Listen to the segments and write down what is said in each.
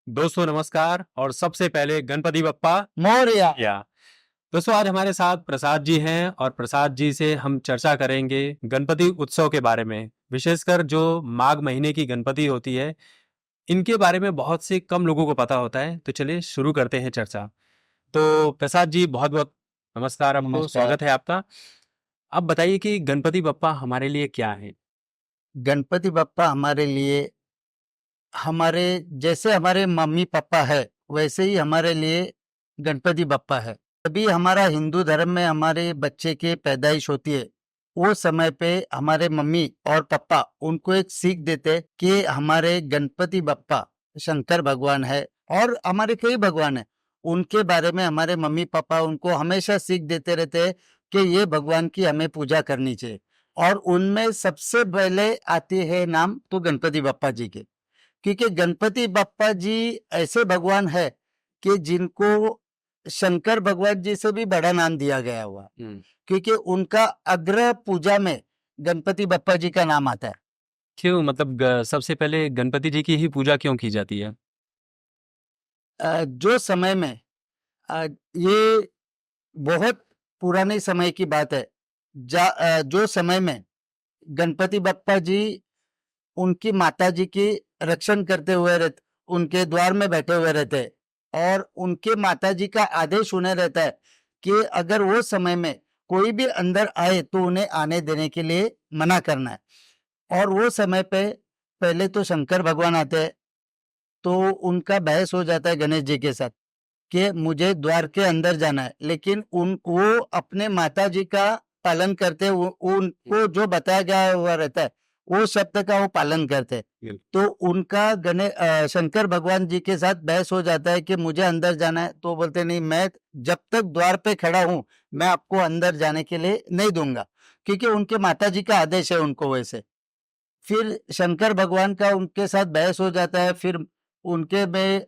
दोस्तों नमस्कार और सबसे पहले गणपति बप्पा मोरया। या दोस्तों आज हमारे साथ प्रसाद जी हैं और प्रसाद जी से हम चर्चा करेंगे गणपति उत्सव के बारे में। विशेषकर जो माघ महीने की गणपति होती है इनके बारे में बहुत से कम लोगों को पता होता है। तो चलिए शुरू करते हैं चर्चा। तो प्रसाद जी बहुत बहुत नमस्कार, आपको नमस्कार। स्वागत है आपका। अब बताइए कि गणपति बप्पा हमारे लिए क्या है। गणपति बप्पा हमारे लिए हमारे जैसे हमारे मम्मी-पापा है, वैसे ही हमारे लिए गणपति बप्पा है। तभी हमारा हिंदू धर्म में हमारे बच्चे के पैदाइश होती है, वो समय पे हमारे मम्मी और पापा उनको एक सीख देते कि हमारे गणपति बप्पा शंकर भगवान है और हमारे कई भगवान हैं। उनके बारे में हमारे मम्मी-पापा उनको हमेशा सीख देते रहते हैं कि ये भगवान की हमें पूजा करनी चाहिए और उनमें सबसे पहले आती है नाम तो गणपति बप्पा जी के। क्योंकि गणपति बप्पा जी ऐसे भगवान है कि जिनको शंकर भगवान जी से भी बड़ा नाम दिया गया हुआ, क्योंकि उनका अग्र पूजा में गणपति बप्पा जी का नाम आता है। क्यों, मतलब सबसे पहले गणपति जी की ही पूजा क्यों की जाती है। जो समय में ये बहुत पुराने समय की बात है। जो समय में गणपति बप्पा जी उनकी माताजी की रक्षण करते हुए उनके द्वार में बैठे हुए रहते हैं और उनके माताजी का आदेश उन्हें रहता है कि अगर वो समय में कोई भी अंदर आए तो उन्हें आने देने के लिए मना करना है। और वो समय पे पहले तो शंकर भगवान आते हैं, तो उनका बहस हो जाता है गणेश जी के साथ कि मुझे द्वार के अंदर जाना है, लेकिन वो अपने माताजी का पालन करते, उनको जो बताया गया हुआ रहता है, वो शब्द का वो पालन करते। तो उनका शंकर भगवान जी के साथ बहस हो जाता है कि मुझे अंदर जाना है, तो बोलते नहीं, मैं जब तक द्वार पे खड़ा हूँ, मैं आपको अंदर जाने के लिए नहीं दूँगा, क्योंकि उनके माताजी का आदेश है उनको वैसे। फिर शंकर भगवान का उनके साथ बहस हो जाता है, फिर उनके में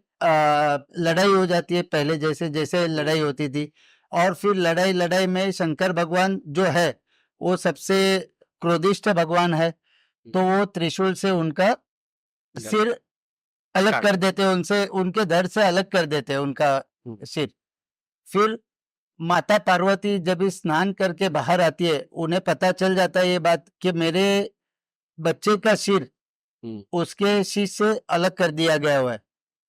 लड़ाई हो जाती है पहले जैसे लड़ाई होती थी और फिर लड़ाई में शंकर भगवान जो है, वो सबसे क्रोधिष्ठ भगवान है, तो वो त्रिशूल से उनका सिर अलग कर देते हैं, उनसे उनके धड़ से अलग कर देते हैं उनका सिर। फिर माता पार्वती जब स्नान करके बाहर आती है, उन्हें पता चल जाता है ये बात कि मेरे बच्चे का सिर उसके शीश से अलग कर दिया गया हुआ है।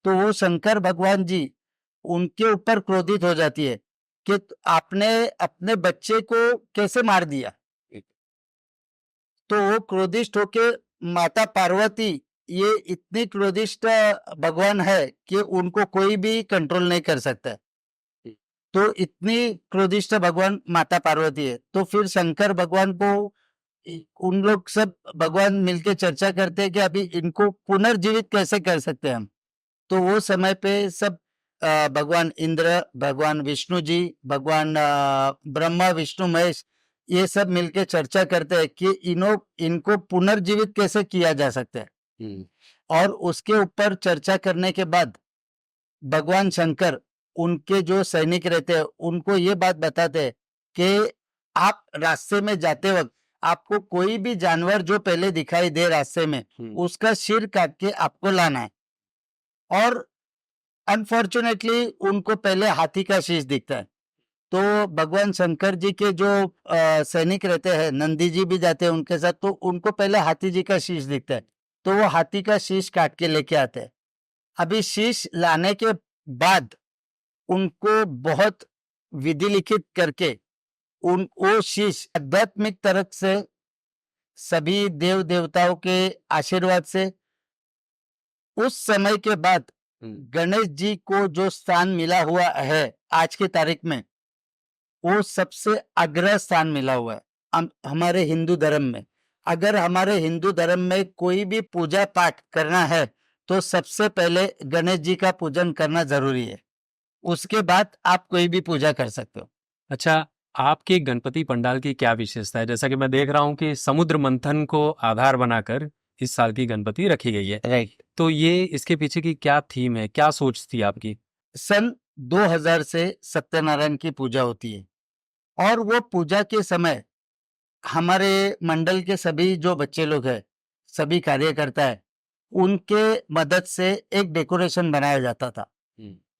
तो वो शंकर भगवान जी उनके ऊपर क्रोधित हो जाती है कि आपने अपने बच्चे को कैसे मार दिया। तो वो क्रोधिष्ठ होके माता पार्वती ये इतनी क्रोधिष्ठ भगवान है कि उनको कोई भी कंट्रोल नहीं कर सकता है। तो इतनी क्रोधिष्ठ भगवान माता पार्वती है। तो फिर शंकर भगवान को उन लोग सब भगवान मिलके चर्चा करते हैं कि अभी इनको पुनर्जीवित कैसे कर सकते हैं हम। तो वो समय पे सब भगवान इंद्र, भगवान विष्णु जी, भगवान ब्रह्मा, विष्णु, महेश, ये सब मिलके चर्चा करते हैं कि इनको पुनर्जीवित कैसे किया जा सकता है। और उसके ऊपर चर्चा करने के बाद भगवान शंकर उनके जो सैनिक रहते हैं उनको ये बात बताते हैं कि आप रास्ते में जाते वक्त आपको कोई भी जानवर जो पहले दिखाई दे रास्ते में, उसका सिर काट के आपको लाना है। और अनफॉर्चुनेटली उनको पहले हाथी का शीश दिखता है। तो भगवान शंकर जी के जो सैनिक रहते हैं, नंदी जी भी जाते हैं उनके साथ, तो उनको पहले हाथी जी का शीश दिखता है, तो वो हाथी का शीश काट के लेके आते हैं। अभी शीश लाने के बाद उनको बहुत विधि लिखित करके उन वो शीश आध्यात्मिक तरफ से सभी देव देवताओं के आशीर्वाद से उस समय के बाद गणेश जी को जो स्थान मिला हुआ है आज की तारीख में, वो सबसे अग्र स्थान मिला हुआ है हमारे हिंदू धर्म में। अगर हमारे हिंदू धर्म में कोई भी पूजा पाठ करना है तो सबसे पहले गणेश जी का पूजन करना जरूरी है, उसके बाद आप कोई भी पूजा कर सकते हो। अच्छा, आपके गणपति पंडाल की क्या विशेषता है? जैसा कि मैं देख रहा हूँ कि समुद्र मंथन को आधार बनाकर इस साल की गणपति रखी गई है। राइट। तो ये इसके पीछे की क्या थीम है, क्या सोच थी आपकी? सन 2000 से सत्यनारायण की पूजा होती है और वो पूजा के समय हमारे मंडल के सभी जो बच्चे लोग हैं, सभी कार्यकर्ता है, उनके मदद से एक डेकोरेशन बनाया जाता था।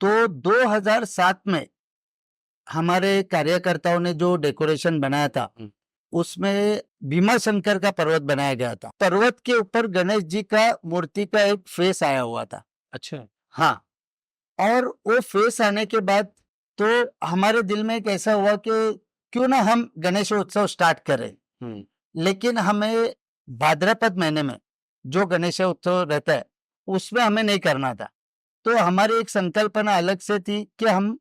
तो 2007 में हमारे कार्यकर्ताओं ने जो डेकोरेशन बनाया था उसमें भीमा शंकर का पर्वत बनाया गया था। पर्वत के ऊपर गणेश जी का मूर्ति का एक फेस आया हुआ था। अच्छा। हाँ, और वो फेस आने के बाद तो हमारे दिल में एक ऐसा हुआ कि क्यों ना हम गणेशोत्सव स्टार्ट करें। लेकिन हमें भाद्रपद महीने में जो गणेशोत्सव रहता है उसमें हमें नहीं करना था। तो हमारी एक संकल्पना अलग से थी कि हम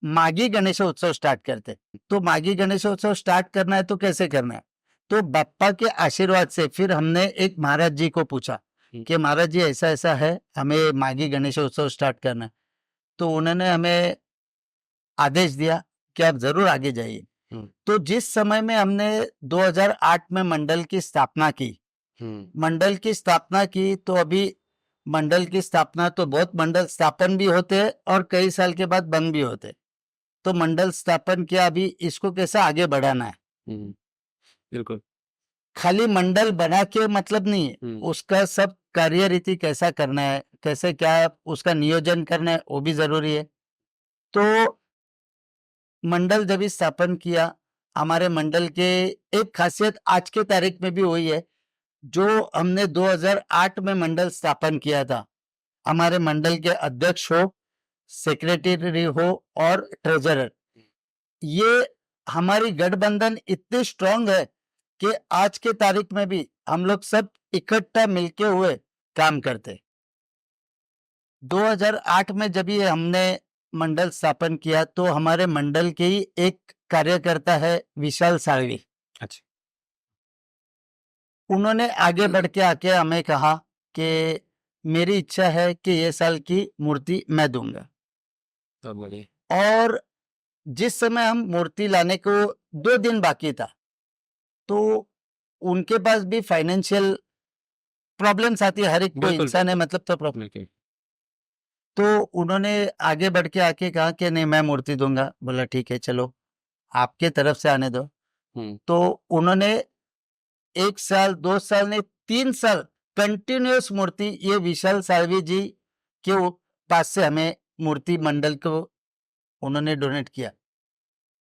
माघी गणेशोत्सव स्टार्ट करते। तो माघी गणेशोत्सव स्टार्ट करना है तो कैसे करना है? तो बाप्पा के आशीर्वाद से फिर हमने एक महाराज जी को पूछा कि महाराज जी ऐसा ऐसा है, हमें माघी गणेशोत्सव स्टार्ट करना है। तो उन्होंने हमें आदेश दिया कि आप जरूर आगे जाइए। तो जिस समय में हमने 2008 में मंडल की स्थापना की, मंडल की स्थापना की तो अभी मंडल की स्थापना तो बहुत मंडल स्थापन भी होते हैं और कई साल के बाद बंद भी होते। तो मंडल स्थापन किया, अभी इसको कैसे आगे बढ़ाना है। बिल्कुल। खाली मंडल बना के मतलब नहीं है, उसका सब कार्यरीति कैसा करना है, कैसे क्या उसका नियोजन करना है वो भी जरूरी है। तो मंडल जब स्थापन किया, हमारे मंडल के एक खासियत आज के तारीख में भी हुई है। जो हमने 2008 में मंडल स्थापन किया था, हमारे मंडल के अध्यक्ष हो, सेक्रेटरी हो और ट्रेजरर, ये हमारी गठबंधन इतनी स्ट्रांग है कि आज के तारीख में भी हम लोग सब इकट्ठा मिलके हुए काम करते। 2008 में जब ये हमने मंडल स्थापन किया तो हमारे मंडल के ही एक कार्यकर्ता है विशाल साळवी। अच्छा। उन्होंने आगे बढ़ के आके हमें कहा कि मेरी इच्छा है कि ये साल की मूर्ति मैं दूंगा। बहुत बढ़िया। और जिस समय हम मूर्ति लाने को 2 दिन बाकी था तो उनके पास भी फाइनेंशियल प्रॉब्लम्स आती है, हर एक कोई बिल्कुल, इंसान है, बिल्कुल। मतलब तो प्रॉब्लम। बिल्कुल। तो उन्होंने आगे बढ़ के आके कहा कि नहीं मैं मूर्ति दूंगा। बोला ठीक है चलो आपके तरफ से आने दो। तो उन्होंने 1 साल 2 साल नहीं 3 साल कंटिन्यूअस मूर्ति ये विशाल साळवी जी के पास से हमें मूर्ति मंडल को उन्होंने डोनेट किया।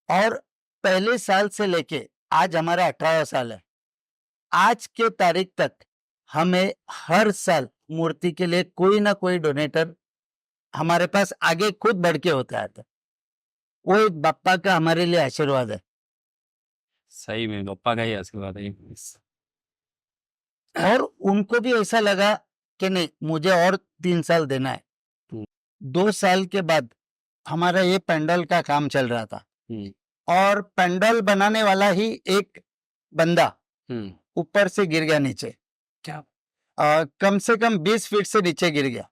और पहले साल से लेके आज हमारा 18वां साल है, आज के तारीख तक हमें हर साल मूर्ति के लिए कोई ना कोई डोनेटर हमारे पास आगे खुद बढ़ के होता है। वो एक बाप्पा का हमारे लिए आशीर्वाद है। सही में पप्पा का ही आशीर्वाद है। और उनको भी ऐसा लगा कि नहीं मुझे और 3 साल देना है। 2 साल के बाद हमारा ये पंडाल का काम चल रहा था और पंडाल बनाने वाला ही एक बंदा ऊपर से गिर गया नीचे। क्या? कम से कम 20 फीट से नीचे गिर गया।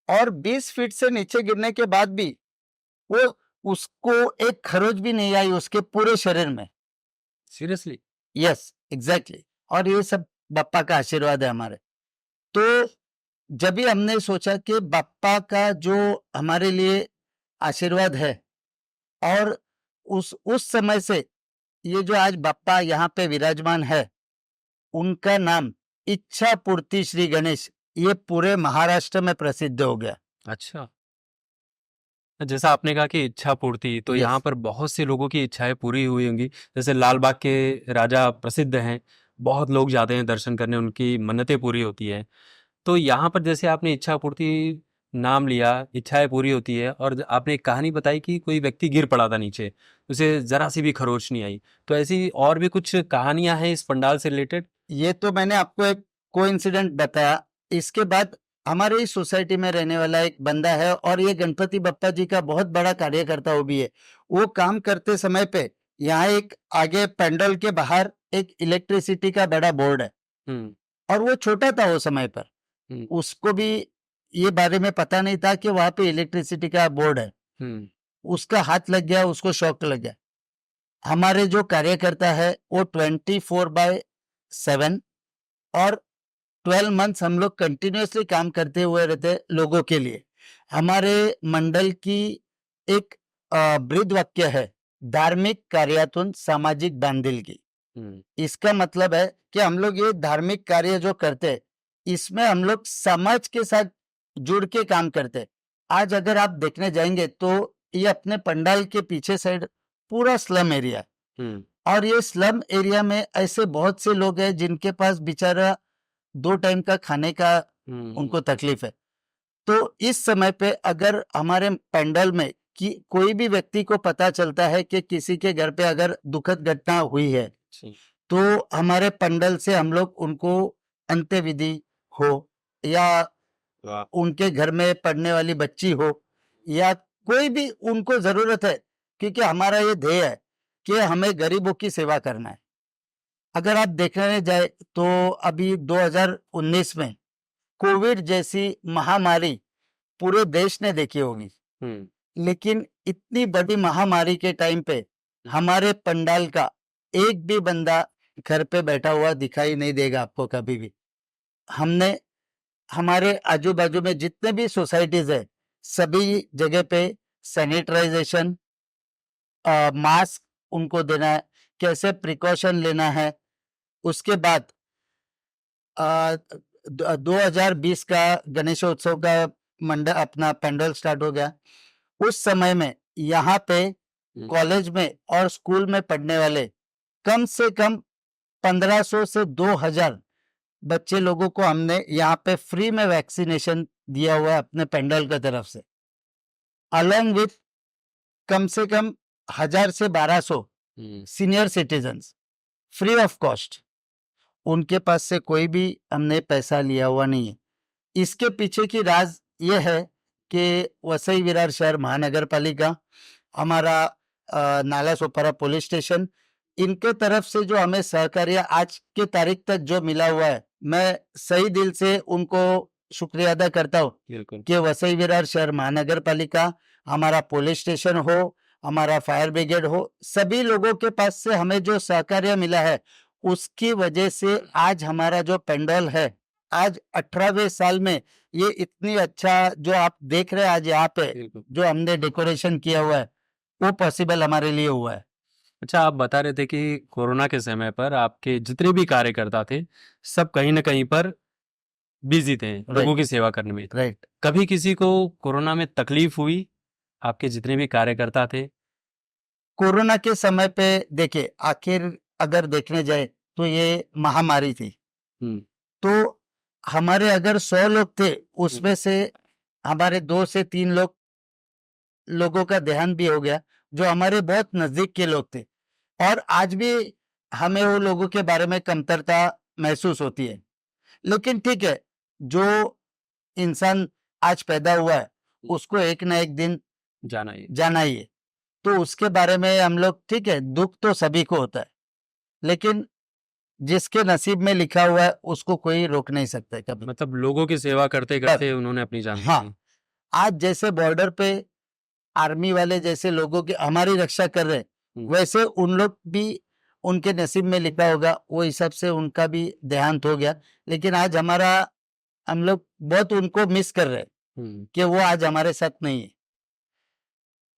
और 20 फीट से नीचे गिरने के बाद भी वो उसको एक खरोच भी नहीं आई उसके पूरे शरीर में। सीरियसली? Yes exactly. और ये सब बाप्पा का आशीर्वाद है हमारे। तो जब भी हमने सोचा कि बाप्पा का जो हमारे लिए आशीर्वाद है और उस समय से ये जो आज बाप्पा यहाँ पे विराजमान है उनका नाम इच्छा पूर्ति श्री गणेश ये पूरे महाराष्ट्र में प्रसिद्ध हो गया। अच्छा। जैसा आपने कहा कि इच्छा पूर्ति, तो यहाँ यस पर बहुत से लोगों की इच्छाएं पूरी हुई होंगी। जैसे लाल बाग के राजा प्रसिद्ध हैं, बहुत लोग जाते हैं दर्शन करने, उनकी मन्नतें पूरी होती है। तो यहाँ पर जैसे आपने इच्छा पूर्ति नाम लिया, इच्छाएं पूरी होती है, और आपने एक कहानी बताई कि कोई व्यक्ति गिर पड़ा था नीचे, उसे जरा सी भी खरोच नहीं आई। तो ऐसी और भी कुछ कहानियां हैं इस पंडाल से रिलेटेड? ये तो मैंने आपको एक कोइंसिडेंट बताया। इसके बाद हमारे इस सोसाइटी में रहने वाला एक बंदा है और ये गणपति बप्पा जी का बहुत बड़ा कार्यकर्ता वो भी है। वो काम करते समय पे यहाँ एक आगे पंडाल के बाहर एक इलेक्ट्रिसिटी का बड़ा बोर्ड है और वो छोटा था वो समय पर, उसको भी ये बारे में पता नहीं था कि वहां पे इलेक्ट्रिसिटी का बोर्ड है। उसका हाथ लग गया, उसको शॉक लग गया। हमारे जो कार्यकर्ता है वो 24/7 और 12 मंथ्स हम लोग कंटिन्यूअसली काम करते हुए रहते लोगों के लिए। हमारे मंडल की एक ब्रीद वाक्य है, धार्मिक कार्यातून सामाजिक बांधिलकी। इसका मतलब है कि हम लोग ये धार्मिक कार्य जो करते इसमें हम लोग समाज के साथ जुड़ के काम करते हैं। आज अगर आप देखने जाएंगे तो ये अपने पंडाल के पीछे साइड पूरा स्लम एरिया है हम्म और ये स्लम एरिया में ऐसे बहुत से लोग हैं जिनके पास बेचारा 2 टाइम का खाने का उनको तकलीफ है। तो इस समय पे अगर हमारे पंडाल में कि कोई भी व्यक्ति को पता चलता है कि किसी के घर पे अगर दुखद घटना हुई है, जी, तो हमारे पंडाल से हम लोग उनको अंत्यविधि हो या वाह, उनके घर में पढ़ने वाली बच्ची हो या कोई भी उनको ज़रूरत है, क्योंकि हमारा ये ध्येय है कि हमें गरीबों की सेवा करना है। अगर आप देखने जाए तो अभी 2019 में कोविड जैसी महामारी पूरे देश ने देखी होगी, लेकिन इतनी बड़ी महामारी के टाइम पे हमारे पंडाल का एक भी बंदा घर पे बैठा हुआ दिखाई नहीं देगा आपको कभी भी। हमने हमारे आजू-बाजू में जितने भी सोसाइटीज़ है, सभी जगह पे सैनिटाइज़ेशन, मास्क उनको देना है, कैसे प्रिकॉशन लेना है। उसके बाद अ, 2020 का गणेशोत्सव का अपना पंडाल स्टार्ट हो गया। उस समय में यहाँ पे कॉलेज में और स्कूल में पढ़ने वाले कम से कम 1500 से 2000 बच्चे लोगों को हमने यहाँ पे फ्री में वैक्सीनेशन दिया हुआ है अपने पंडाल की तरफ से। अलॉन्ग विथ कम से कम 1000 से 1200 senior citizens free of cost. उनके पास से कोई भी हमने पैसा लिया हुआ नहीं है। इसके पीछे की राज ये है कि वसई विरार शहर महानगर पालिका, हमारा नाला सोपारा पुलिस स्टेशन, इनके तरफ से जो हमें सहकार्य आज के तारीख तक जो मिला हुआ है, मैं सही दिल से उनको शुक्रिया अदा करता हूँ बिल्कुल, कि वसई विरार शहर महानगर पालिका, हमारा पुलिस स्टेशन हो, हमारा फायर ब्रिगेड हो, सभी लोगों के पास से हमें जो सहकार्य मिला है, उसकी वजह से आज हमारा जो पंडाल है, आज 18वें साल में ये इतनी अच्छा जो आप देख रहे हैं आज यहाँ पे बिल्कुल। जो हमने डेकोरेशन किया हुआ है, वो पॉसिबल हमारे लिए हुआ है। अच्छा, आप बता रहे थे कि कोरोना के समय पर आपके जितने भी कार्यकर्ता थे, सब कहीं न कहीं पर बिज़ी थे, लोगों राइट, की सेवा करने में। राइट। कभी किसी को कोरोना में तकलीफ हुई? आपके जितने भी कार्यकर्ता थे? कोरोना के समय पे देखिए, आखिर अगर देखने जाए तो ये महामारी थी। हुँ, तो हमारे अगर 100 लोग थे, उसमें से हमारे 2 से 3 लोगों का देहांत भी हो गया, जो हमारे बहुत नज़दीक के लोग थे और आज भी हमें वो लोगों के बारे में कमतरता महसूस होती है। लेकिन ठीक है, जो इंसान आज पैदा हुआ है, उसको एक ना एक दिन जाना ही। जाना ही है। तो उसके बारे में हम लोग ठीक है, दुःख तो सभी को होता है, लेकिन जिसके नसीब में लिखा हुआ है, उसको कोई रोक नहीं सकता है कभी। मतलब लोगों की सेवा करते-करते उन्होंने अपनी जान दे दी। हाँ, आज जैसे बॉर्डर पे आर्मी वाले जैसे लोगों की हमारी रक्षा कर रहे हैं, हुँ, वैसे उन लोग भी उनके नसीब में लिखा होगा, वो हिसाब से उनका भी देहांत हो गया। लेकिन आज हम लोग बहुत उनको मिस कर रहे हैं हुँ। कि वो आज हमारे साथ नहीं है।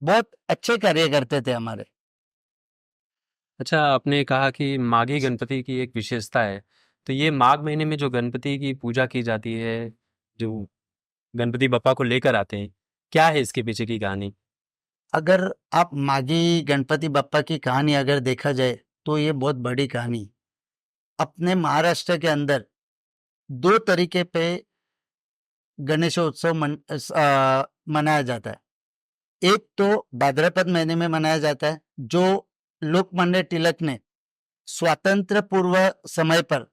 बहुत अच्छे कार्य करते थे हमारे। अच्छा, आपने कहा कि माघी गणपति की एक विशेषता है, तो ये माघ महीने में जो गणपति की पूजा की जाती है, जो गणपति बप्पा को लेकर आते हैं, क्या है इसके पीछे की कहानी? अगर आप माघी गणपति बप्पा की कहानी अगर देखा जाए, तो ये बहुत बड़ी कहानी है। अपने महाराष्ट्र के अंदर 2 तरीके पे गणेशोत्सव मनाया जाता है। एक तो भाद्रपद महीने में मनाया जाता है, जो लोकमान्य तिलक ने स्वातंत्र पूर्व समय पर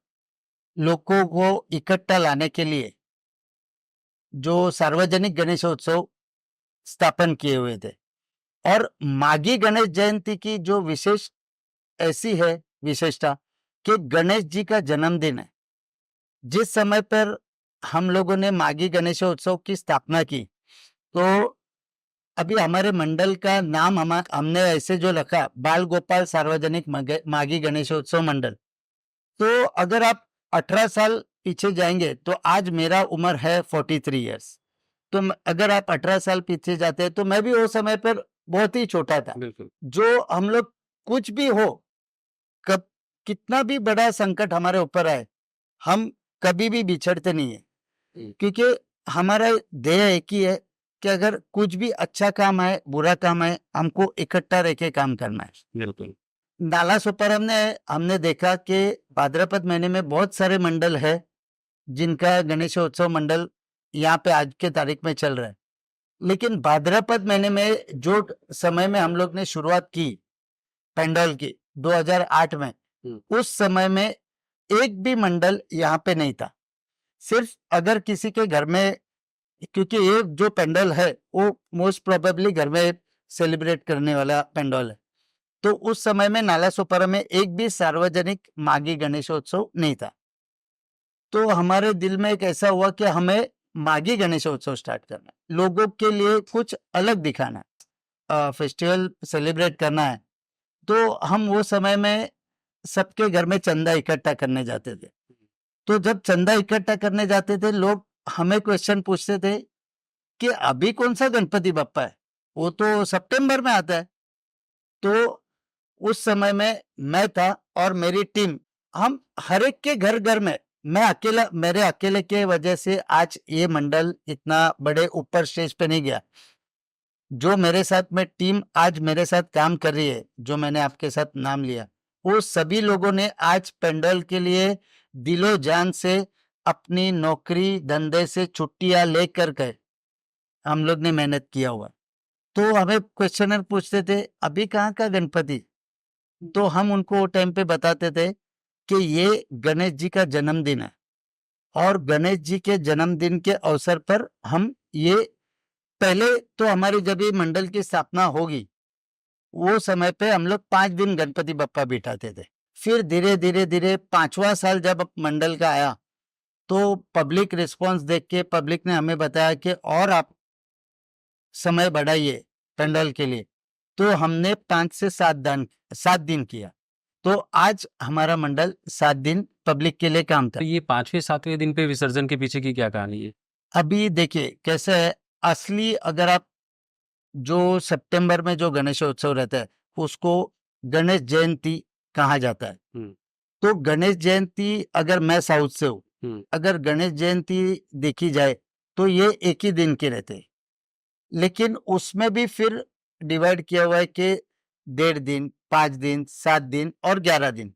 लोगों को इकट्ठा लाने के लिए जो सार्वजनिक गणेशोत्सव स्थापन किए हुए थे। और माघी गणेश जयंती की जो विशेष ऐसी है विशेषता कि गणेश जी का जन्मदिन है। जिस समय पर हम लोगों ने माघी गणेशोत्सव की स्थापना की, तो अभी हमारे मंडल का नाम हमने ऐसे जो रखा, बाल गोपाल सार्वजनिक माघी गणेशोत्सव मंडल। तो अगर आप 18 साल पीछे जाएंगे तो आज मेरा उम्र है 43 इयर्स। तो अगर आप 18 साल पीछे जाते हैं तो मैं भी उस समय पर बहुत ही छोटा था। बिल्कुल। जो हम लोग कुछ भी हो, कब कितना भी बड़ा संकट हमारे ऊपर आए, हम कभी भी बिछड़ते नहीं है, क्योंकि हमारा ध्येय एक ही है कि अगर कुछ भी अच्छा काम है, बुरा काम है, हमको इकट्ठा रह के काम करना है। बिल्कुल। नाला सोपारा में हमने देखा कि भाद्रपद महीने में बहुत सारे मंडल है जिनका गणेशोत्सव मंडल यहाँ पे आज के तारीख में चल रहा है, लेकिन भाद्रपद महीने में जो समय में हम लोग ने शुरुआत की पेंडोल की 2008 में, उस समय में एक भी मंडल यहाँ पे नहीं था। सिर्फ अगर किसी के घर में, क्योंकि ये जो पेंडोल है वो मोस्ट प्रोबेबली घर में सेलिब्रेट करने वाला पेंडोल है, तो उस समय में नाला सोपारा में एक भी सार्वजनिक माघी गणेशोत्सव नहीं था। तो हमारे दिल में एक ऐसा हुआ कि हमें माघी गणेशोत्सव स्टार्ट करना है, लोगों के लिए कुछ अलग दिखाना है, फेस्टिवल सेलिब्रेट करना है। तो हम वो समय में सबके घर में चंदा इकट्ठा करने जाते थे। तो जब चंदा इकट्ठा करने जाते थे, लोग हमें क्वेश्चन पूछते थे कि अभी कौन सा गणपति बप्पा है, वो तो सितंबर में आता है। तो उस समय में मैं था और मेरी टीम, हम हर एक के घर घर में, मैं अकेला, मेरे अकेले के वजह से आज ये मंडल इतना बड़े ऊपर स्टेज पे नहीं गया। जो मेरे साथ में टीम आज मेरे साथ काम कर रही है, जो मैंने आपके साथ नाम लिया, वो सभी लोगों ने आज पेंडोल के लिए दिलो जान से अपनी नौकरी धंधे से छुट्टियां लेकर के हम लोग ने मेहनत किया हुआ। तो हमें क्वेश्चनर पूछते थे अभी कहाँ का गणपति, तो हम उनको वो टाइम पे बताते थे कि ये गणेश जी का जन्मदिन है और गणेश जी के जन्मदिन के अवसर पर हम ये, पहले तो हमारी जब ये मंडल की स्थापना होगी वो समय पे हम लोग 5 दिन गणपति बप्पा बिठाते थे। फिर धीरे धीरे धीरे 5वां साल जब मंडल का आया तो पब्लिक रिस्पांस देख के पब्लिक ने हमें बताया कि और आप समय बढ़ाइए पेंडोल के लिए, तो हमने 5 से 7 दिन किया। तो आज हमारा मंडल 7 दिन पब्लिक के लिए काम था। तो ये 5वें 7वें दिन पे विसर्जन के पीछे की क्या कहानी है? अभी देखिए कैसे है, असली अगर आप जो सितंबर में जो गणेशोत्सव रहता है उसको गणेश जयंती कहा जाता है। तो गणेश जयंती, अगर मैं साउथ से हूँ, अगर गणेश जयंती देखी जाए तो ये एक ही दिन के रहते हैं, लेकिन उसमें भी फिर डिवाइड किया हुआ है कि 1.5 दिन, 5 दिन, 7 दिन और 11 दिन।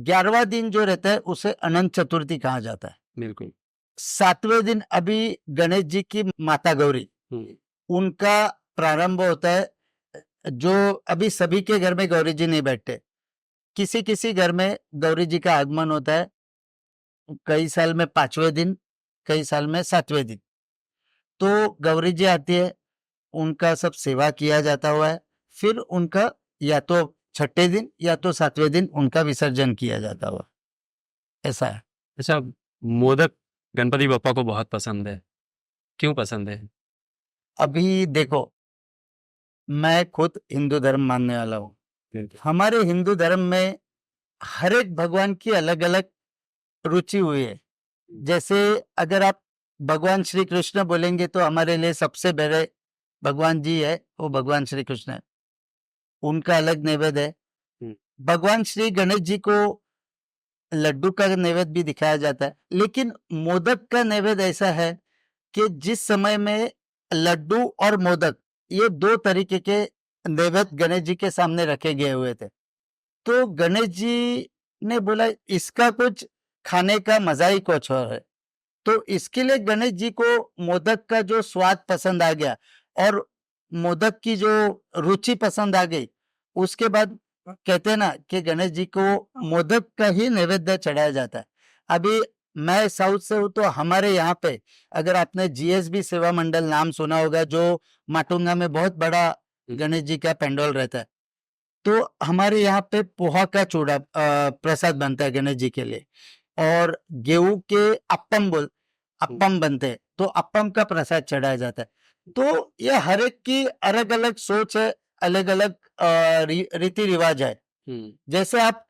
11वां दिन जो रहता है उसे अनंत चतुर्थी कहा जाता है। बिल्कुल। 7वें दिन अभी गणेश जी की माता गौरी, उनका प्रारंभ होता है। जो अभी सभी के घर में गौरी जी नहीं बैठते, किसी किसी घर में गौरी जी का आगमन होता है, कई साल में 5वें दिन, कई साल में 7वें दिन। तो गौरी जी आती है, उनका सब सेवा किया जाता हुआ है, फिर उनका या तो 6ठे दिन या तो 7वें दिन उनका विसर्जन किया जाता हुआ, ऐसा है। अच्छा, मोदक गणपति बप्पा को बहुत पसंद है, क्यों पसंद है? अभी देखो, मैं खुद हिंदू धर्म मानने वाला हूँ। हमारे हिंदू धर्म में हर एक भगवान की अलग अलग रुचि हुई है। जैसे अगर आप भगवान श्री कृष्ण बोलेंगे तो हमारे लिए सबसे बड़े भगवान जी है, वो भगवान श्री कृष्ण है, उनका अलग नैवेद्य है। भगवान श्री गणेश जी को लड्डू का नैवेद्य भी दिखाया जाता है, लेकिन मोदक का नैवेद्य ऐसा है कि जिस समय में लड्डू और मोदक, ये 2 तरीके के नैवेद्य गणेश जी के सामने रखे गए हुए थे, तो गणेश जी ने बोला इसका कुछ खाने का मजा ही कुछ और है। तो इसके लिए गणेश जी को मोदक का जो स्वाद पसंद आ गया और मोदक की जो रुचि पसंद आ गई, उसके बाद कहते हैं ना कि गणेश जी को मोदक का ही नैवेद्य चढ़ाया जाता है। अभी मैं साउथ से हूँ, तो हमारे यहाँ पे अगर आपने जीएसबी सेवा मंडल नाम सुना होगा, जो माटुंगा में बहुत बड़ा गणेश जी का पेंडोल रहता है, तो हमारे यहाँ पे पोहा का चूड़ा प्रसाद बनता है गणेश जी के लिए, और गेहूं के अप्पम बनते हैं, तो अप्पम का प्रसाद चढ़ाया जाता है। तो ये हर एक की अलग अलग सोच है, अलग अलग रीति रिवाज है। जैसे आप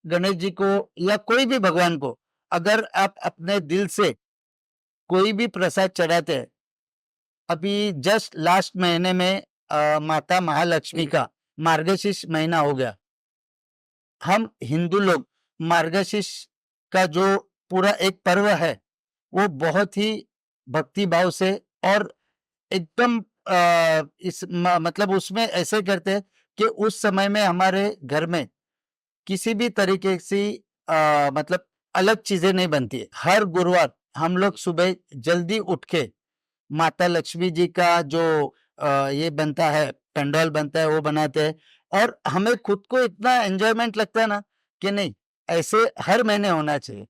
गणेश जी को या कोई भी भगवान को अगर आप अपने दिल से कोई भी प्रसाद चढ़ाते हैं, अभी जस्ट लास्ट महीने में माता महालक्ष्मी का मार्गशीर्ष महीना हो गया। हम हिंदू लोग मार्गशीर्ष का जो पूरा एक पर्व है, वो बहुत ही भक्ति भाव से और एकदम मतलब उसमें ऐसे करते हैं कि उस समय में हमारे घर में किसी भी तरीके से मतलब अलग चीजें नहीं बनती है। हर गुरुवार हम लोग सुबह जल्दी उठ के माता लक्ष्मी जी का जो ये बनता है, पंडाल बनता है, वो बनाते हैं और हमें खुद को इतना एंजॉयमेंट लगता है ना कि नहीं, ऐसे हर महीने होना चाहिए।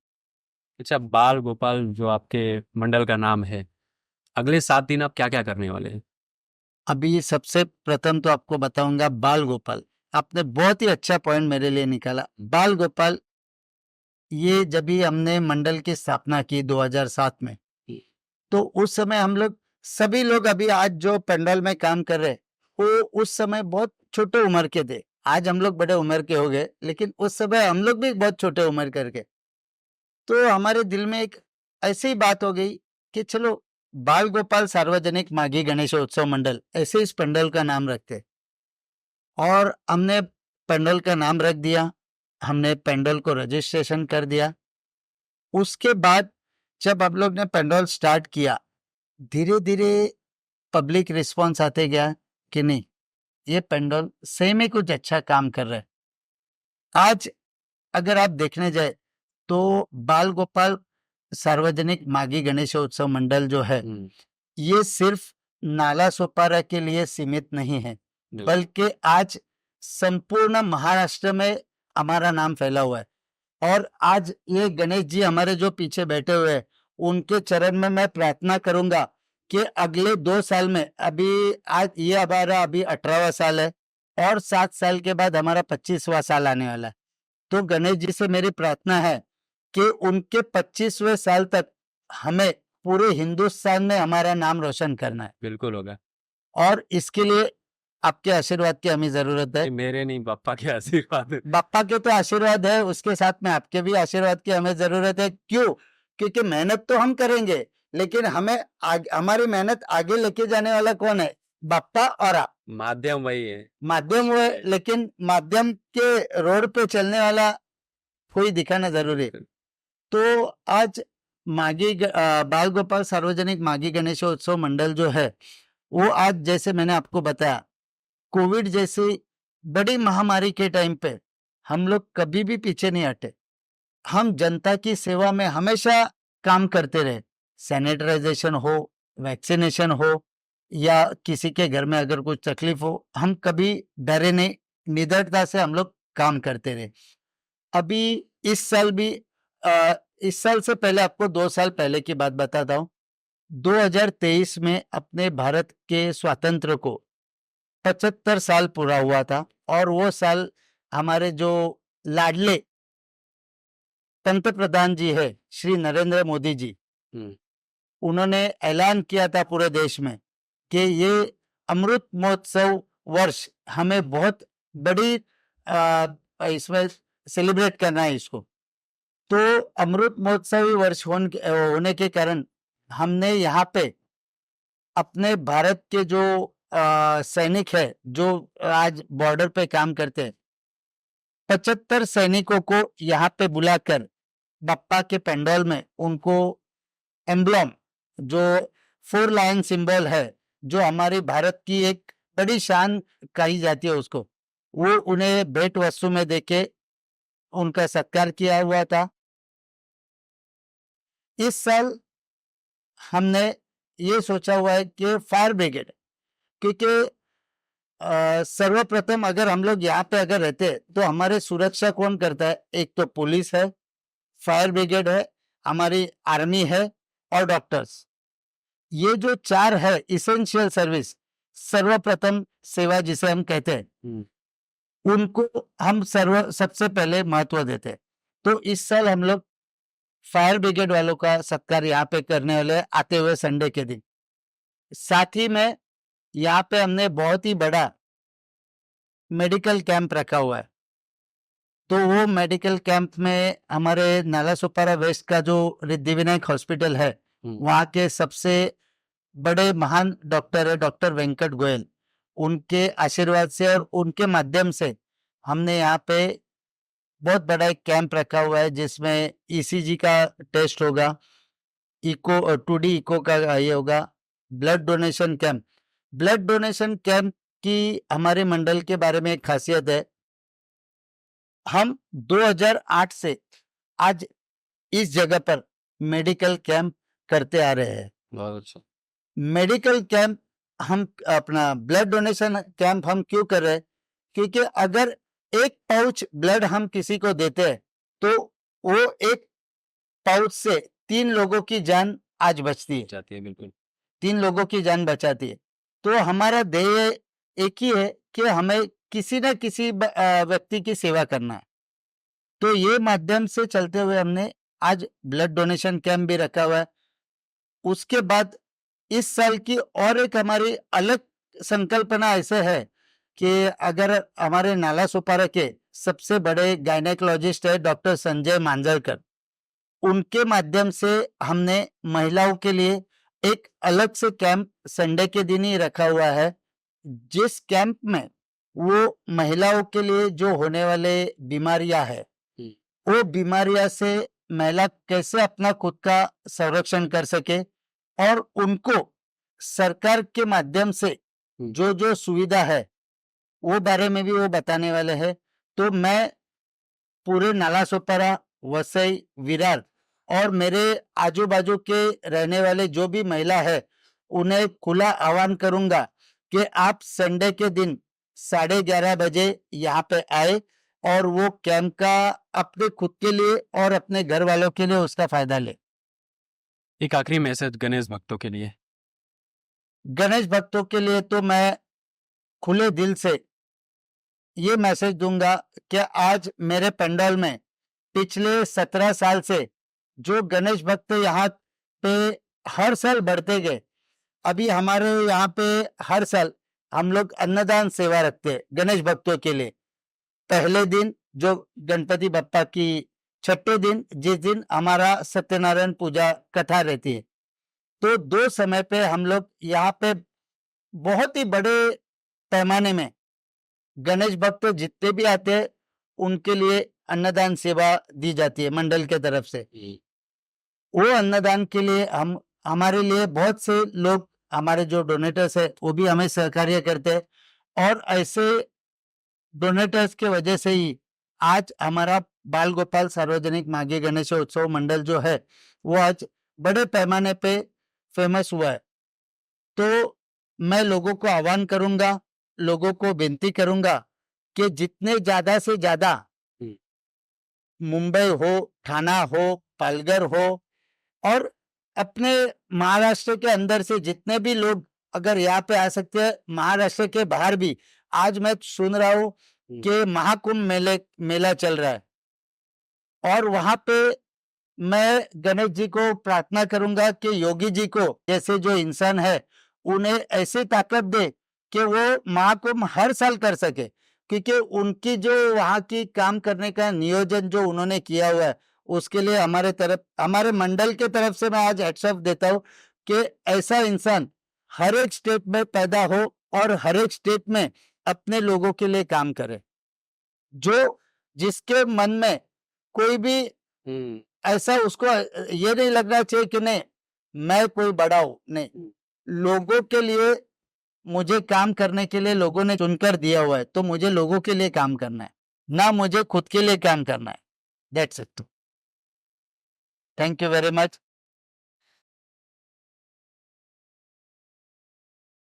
अच्छा, बाल गोपाल जो आपके मंडल का नाम है, अगले 7 दिन आप क्या क्या करने वाले हैं? अभी सबसे प्रथम तो आपको बताऊंगा बाल गोपाल। आपने बहुत ही अच्छा पॉइंट मेरे लिए निकाला। बाल गोपाल ये जब भी हमने मंडल की स्थापना की 2007 में, तो उस समय हम लोग सभी लोग अभी आज जो पंडाल में काम कर रहे हैं, वो उस समय बहुत छोटे उम्र के थे। आज हम लोग बड़े उम्र के हो गए, लेकिन उस समय हम लोग भी बहुत छोटे उम्र करके। तो हमारे दिल में एक ऐसी बात हो गई कि चलो बाल गोपाल सार्वजनिक माघी गणेशोत्सव मंडल, ऐसे इस पंडाल का नाम रखते। और हमने पंडाल का नाम रख दिया, हमने पंडाल को रजिस्ट्रेशन कर दिया। उसके बाद जब हम लोग ने पंडाल स्टार्ट किया, धीरे धीरे पब्लिक रिस्पॉन्स आते गया कि नहीं, ये पंडाल सही में कुछ अच्छा काम कर रहा है। आज अगर आप देखने जाए तो बाल गोपाल सार्वजनिक माघी गणेशोत्सव मंडल जो है, ये सिर्फ नाला सोपारा के लिए सीमित नहीं है, बल्कि आज संपूर्ण महाराष्ट्र में हमारा नाम फैला हुआ है। और आज ये गणेश जी हमारे जो पीछे बैठे हुए हैं, उनके चरण में मैं प्रार्थना करूंगा कि अगले 2 साल में, अभी आज ये हमारा अभी 18वां साल है और 7 साल के बाद हमारा 25वां साल आने वाला है। तो गणेश जी से मेरी प्रार्थना है कि उनके 25वें साल तक हमें पूरे हिंदुस्तान में हमारा नाम रोशन करना है। बिल्कुल होगा। और इसके लिए आपके आशीर्वाद की हमें जरूरत है। मेरे नहीं, बापा के आशीर्वाद है। बापा के तो आशीर्वाद है, उसके साथ में आपके भी आशीर्वाद की हमें जरूरत है। क्यों? क्योंकि मेहनत तो हम करेंगे, लेकिन हमें हमारी मेहनत आगे लेके जाने वाला कौन है? बापा और आप। माध्यम वही है। माध्यम वो है, लेकिन माध्यम के रोड पे चलने वाला कोई दिखाना जरूरी है। तो आज बाल गोपाल सार्वजनिक माघी गणेशोत्सव मंडल जो है, वो आज जैसे मैंने आपको बताया, कोविड जैसी बड़ी महामारी के टाइम पे हम लोग कभी भी पीछे नहीं हटे। हम जनता की सेवा में हमेशा काम करते रहे। सैनिटाइजेशन हो, वैक्सीनेशन हो, या किसी के घर में अगर कुछ तकलीफ हो, हम कभी डरे नहीं, निडरता से हम लोग काम करते रहे। अभी इस साल भी इस साल से पहले आपको 2 साल पहले की बात बताता हूँ। 2023 में अपने भारत के स्वातंत्र को 75 साल पूरा हुआ था और वो साल हमारे जो लाडले पंत प्रधान जी है, श्री नरेंद्र मोदी जी, उन्होंने ऐलान किया था पूरे देश में कि ये अमृत महोत्सव वर्ष हमें बहुत बड़ी इसमें सेलिब्रेट करना है इसको। तो अमृत महोत्सवी वर्ष होने के कारण हमने यहाँ पे अपने भारत के जो सैनिक है, जो आज बॉर्डर पे काम करते हैं, 75 सैनिकों को यहाँ पे बुलाकर बप्पा के पंडाल में उनको एम्ब्लम, जो 4 लायन सिंबल है, जो हमारी भारत की एक बड़ी शान कही जाती है, उसको वो उन्हें भेंट वस्तु में देके उनका सत्कार किया हुआ था। इस साल हमने ये सोचा हुआ है कि फायर ब्रिगेड, क्योंकि सर्वप्रथम अगर हम लोग यहाँ पे अगर रहते हैं तो हमारे सुरक्षा कौन करता है? एक तो पुलिस है, फायर ब्रिगेड है, हमारी आर्मी है और डॉक्टर्स। ये जो 4 है इसेंशियल सर्विस, सर्वप्रथम सेवा जिसे हम कहते हैं, उनको हम सबसे पहले महत्व देते हैं। तो इस साल हम लोग फायर ब्रिगेड वालों का सत्कार यहाँ पे करने वाले हैं, आते हुए संडे के दिन। साथ ही में यहाँ पे हमने बहुत ही बड़ा मेडिकल कैंप रखा हुआ है। तो वो मेडिकल कैंप में हमारे नालासोपारा वेस्ट का जो रिद्धिविनायक हॉस्पिटल है, वहाँ के सबसे बड़े महान डॉक्टर है डॉक्टर वेंकट गोयल, उनके आशीर्वाद से और उनके माध्यम से हमने यहाँ पे बहुत बड़ा एक कैंप रखा हुआ है जिसमें ईसीजी का टेस्ट होगा, इको 2D इको का ये होगा, blood donation camp. Blood donation camp की हमारे मंडल के बारे में एक खासियत है, हम 2008 से आज इस जगह पर मेडिकल कैंप करते आ रहे हैं। बहुत अच्छा। मेडिकल कैंप हम अपना ब्लड डोनेशन कैंप हम क्यों कर रहे हैं? क्योंकि अगर एक पाउच ब्लड हम किसी को देते हैं तो वो एक पाउच से 3 लोगों की जान आज बचती है, जाती है बिल्कुल। 3 लोगों की जान बचाती है। तो हमारा ध्येय एक ही है कि हमें किसी न किसी व्यक्ति की सेवा करना है। तो ये माध्यम से चलते हुए हमने आज ब्लड डोनेशन कैंप भी रखा हुआ है। उसके बाद इस साल की और एक हमारी अलग संकल्पना ऐसे है कि अगर हमारे नाला सुपारा के सबसे बड़े गायनेकोलॉजिस्ट है डॉक्टर संजय मांजरकर, उनके माध्यम से हमने महिलाओं के लिए एक अलग से कैंप संडे के दिन ही रखा हुआ है, जिस कैंप में वो महिलाओं के लिए जो होने वाले बीमारियां है, वो बीमारियां से महिला कैसे अपना खुद का संरक्षण कर सके और उनको सरकार के माध्यम से जो जो सुविधा है वो बारे में भी वो बताने वाले हैं। तो मैं पूरे नाला सोपारा, वसई, विरार और मेरे आजू बाजू के रहने वाले जो भी महिला है उन्हें खुला आह्वान करूंगा कि आप संडे के दिन 11:30 बजे यहाँ पे आए और वो कैंप का अपने खुद के लिए और अपने घर वालों के लिए उसका फायदा ले। एक आखिरी मैसेज गणेश भक्तों के लिए। गणेश भक्तों के लिए तो मैं खुले दिल से ये मैसेज दूंगा कि आज मेरे पंडाल में पिछले 17 साल से जो गणेश भक्त यहाँ पे हर साल बढ़ते गए, अभी हमारे यहाँ पे हर साल हम लोग अन्नदान सेवा रखते हैं गणेश भक्तों के लिए। पहले दिन जो गणपति बप्पा की, छठे दिन जिस दिन हमारा सत्यनारायण पूजा कथा रहती है, तो 2 समय पे हम लोग यहाँ पे बहुत ही बड़े पैमाने में गणेश भक्त जितने भी आते हैं उनके लिए अन्नदान सेवा दी जाती है मंडल के तरफ से। वो अन्नदान के लिए हम हमारे लिए बहुत से लोग, हमारे जो डोनेटर्स है वो भी हमें सहकार्य करते हैं और ऐसे डोनेटर्स के वजह से ही आज हमारा बाल गोपाल सार्वजनिक माघी गणेश उत्सव मंडल जो है वो आज बड़े पैमाने पे फेमस हुआ है। तो मैं लोगों को आह्वान करूंगा, लोगों को विनती करूंगा कि जितने ज्यादा से ज्यादा मुंबई हो, ठाणा हो, पालघर हो और अपने महाराष्ट्र के अंदर से जितने भी लोग अगर यहाँ पे आ सकते हैं, महाराष्ट्र के बाहर भी आज मैं सुन रहा हूँ कि महाकुंभ मेला चल रहा है और वहां पे मैं गणेश जी को प्रार्थना करूंगा कि योगी जी को जैसे जो इंसान है उन्हें ऐसी ताकत दे कि वो महाकुंभ हर साल कर सके, क्योंकि उनकी जो वहां की काम करने का नियोजन जो उन्होंने किया हुआ है उसके लिए हमारे मंडल के तरफ से मैं आज हैट्स ऑफ देता हूँ कि ऐसा इंसान हर एक स्टेट में पैदा हो और हर एक स्टेट में अपने लोगों के लिए काम करे, जो जिसके मन में कोई भी ऐसा उसको ये नहीं लगना चाहिए कि नहीं मैं कोई बड़ा हूं, नहीं, लोगों के लिए मुझे काम करने के लिए लोगों ने चुनकर दिया हुआ है, तो मुझे लोगों के लिए काम करना है, ना मुझे खुद के लिए काम करना है। That's it. Thank you very much.